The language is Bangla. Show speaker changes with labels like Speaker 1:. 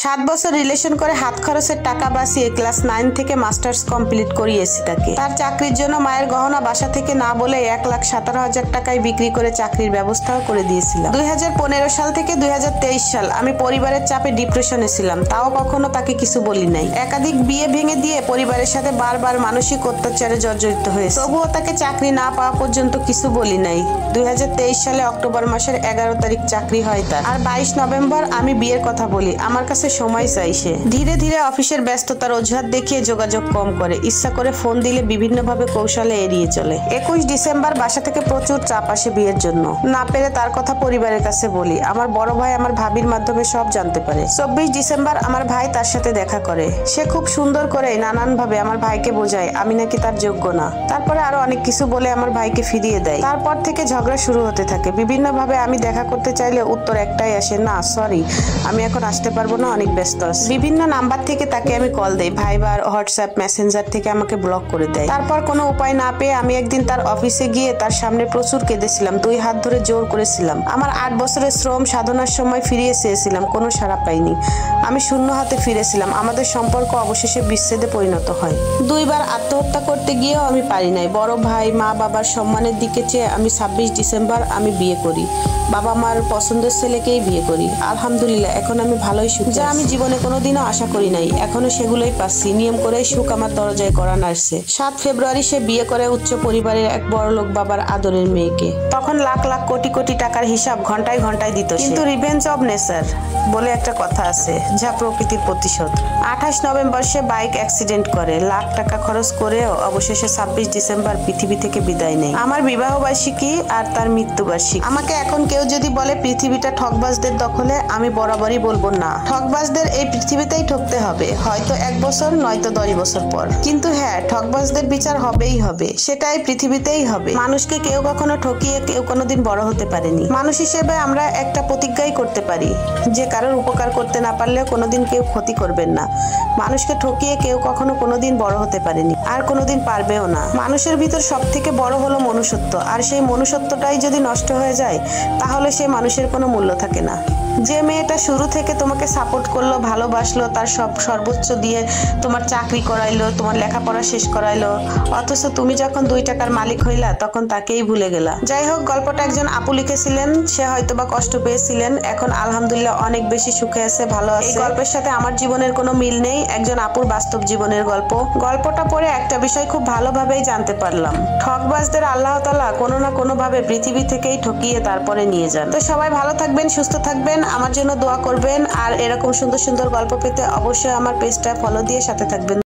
Speaker 1: 7 বছর রিলেশন করে হাত খরচের টাকা বাঁচিয়ে ক্লাস 9 থেকে মাস্টার্স কমপ্লিট করিয়েছি তাকে। তার চাকরির জন্য মায়ের গহনা বাসা থেকে না বলে 1,17,000 টাকায় বিক্রি করে চাকরির ব্যবস্থাও করে দিয়েছিলাম। 2015 সাল থেকে 2023 সাল আমি পরিবারের চাপে ডিপ্রেশনে ছিলাম, তাও কখনো তাকে কিছু বলি নাই। একাধিক বিয়ে ভেঙে দিয়ে পরিবারের সাথে বারবার মানসিক অত্যাচারে জর্জরিত হয়েছে, তবুও তাকে চাকরি না পাওয়া পর্যন্ত কিছু বলি নাই। 2023 সালে অক্টোবর মাসের 11 তারিখ চাকরি হয় তার, আর 22 নভেম্বর আমি বিয়ের কথা বলি। আমার কাছে সময় চাই সে। ধীরে ধীরে অফিসের ব্যস্ততার অজুহাত দেখিয়ে যোগাযোগ কম করে, ইচ্ছা করে ফোন দিলে বিভিন্নভাবে কৌশলে এড়িয়ে চলে। 21 ডিসেম্বর বাসা থেকে প্রচুর চাপ আসে বিয়ের জন্য। না পেরে তার কথা পরিবারের কাছে বলি। আমার বড় ভাই আমার ভাবির মাধ্যমে সব জানতে পারে। 24 ডিসেম্বর আমার ভাই তার সাথে দেখা করে। সে খুব সুন্দর করে নানান ভাবে আমার ভাইকে বোঝায় আমি নাকি তার যোগ্য না। তারপরে আরো অনেক কিছু বলে আমার ভাইকে ফিরিয়ে দেয়। তারপর থেকে ঝগড়া শুরু হতে থাকে। বিভিন্ন ভাবে আমি দেখা করতে চাইলে উত্তর একটাই আসে, না সরি আমি এখন আসতে পারবো না, অনেক ব্যস্ত আছি। বিভিন্ন নাম্বার থেকে তাকে আমি কল দেই, ভাইবার, হোয়াটসঅ্যাপ, মেসেঞ্জার থেকে আমাকে ব্লক করে দেয়। তারপর কোনো উপায় না পেয়ে আমি একদিন তার অফিসে গিয়ে তার সামনে প্রচুর কেঁদেছিলাম, 2 হাত ধরে জোর করেছিলাম। আমার 8 বছরের শ্রম সাধনার সময় ফিরিয়ে চেয়েছিলাম, কোনো সাড়া পাইনি। আমি শূন্য হাতে ফিরেছিলাম। আমাদের সম্পর্ক অবশেষে বিচ্ছেদে পরিণত হয়। 2 বার আত্মহত্যা করতে গিয়েও আমি পারি নাই। বড় ভাই, মা বাবার সম্মানের দিকে চেয়ে আমি 26 ডিসেম্বর আমি বিয়ে করি। বাবা মার পছন্দের ছেলেকেই বিয়ে করি। আলহামদুলিল্লাহ এখন আমি ভালোই সুখী, যা আমি জীবনে কোনোদিনও আশা করি নাই। এখনো সেগুলোই পাচ্ছি। নিয়ম করেই সুখ আমার দরজায় করা নাড়ছে। 7 ফেব্রুয়ারি সে বিয়ে করে উচ্চ পরিবারের এক বড়লোক বাবার আদরের মেয়েকে। তখন লাখ লাখ কোটি কোটি টাকার হিসাব ঘন্টায় ঘন্টায় দিত। কিন্তু রিভেঞ্জ অব নেচার বলে একটা কথা আছে, যা প্রকৃতির প্রতিশোধ। 28 নভেম্বর সে বাইক অ্যাক্সিডেন্ট করে। লাখ টাকা খরচ করেও অবশেষে 26 ডিসেম্বর পৃথিবী থেকে বিদায় নেয়। আমার বিবাহ বার্ষিকী আর তার মৃত্যু বার্ষিকী। আমাকে এখন কেউ যদি বলে পৃথিবীটা ঠকবাজদের দখলে, আমি বরাবরই বলবো না, ঠকবাজদের এই পৃথিবীতেই ঠকতে হবে, হয়তো 1 বছর নয়তো 10 বছর পর। কিন্তু হ্যাঁ, ঠকবাজদের বিচার হবেই হবে, সেটাই পৃথিবীতেই হবে। মানুষকে কেউ কখনো ঠকিয়ে কেউ কোনোদিন বড় হতে পারেনি। মানুষ হিসেবে আমরা একটা প্রতিজ্ঞাই করতে পারি যে কারোর উপকার করতে না পারলেও কোনোদিন কেউ ক্ষতি করবেন না। মানুষকে ঠকিয়ে কেউ কখনো কোনোদিন বড় হতে পারেনি, আর কোনোদিন পারবেও না। মানুষের ভিতর সব থেকে বড় হলো মনুষ্যত্ব, আর সেই মনুষ্যত্বটাই যদি নষ্ট হয়ে যায় তাহলে সেই মানুষের কোনো মূল্য থাকে না। যে মেয়েটা শুরু থেকে তোমাকে সাপোর্ট করলো, ভালোবাসলো, তার সর্বোচ্চ দিয়ে তোমার চাকরি করাইলো, তোমার লেখাপড়া শেষ করাইলো, অথচ তুমি যখন 2 টাকার মালিক হইলা তখন তাকেই ভুলে গেলা। যাই হোক, গল্পটা একজন আপু লিখেছিলেন। সে হয়তোবা কষ্ট পেয়েছিলেন, এখন আলহামদুলিল্লাহ অনেক বেশি সুখে আছে, ভালো আছে। এই গল্পের সাথে আমার জীবনের কোনো মিল নেই, একজন আপুর বাস্তব জীবনের গল্প। গল্পটা পড়ে একটা বিষয় খুব ভালোভাবেই জানতে পারলাম, ঠকবাজদের আল্লাহ তাআলা কোনো না কোনো ভাবে পৃথিবী থেকেই ঠকিয়ে তারপরে নিয়ে যান। তো সবাই ভালো থাকবেন, সুস্থ থাকবেন, আমার জন্য দোয়া করবেন, আর এরকম সুন্দর সুন্দর গল্প পেতে অবশ্যই আমার পেজটা ফলো দিয়ে সাথে থাকবেন।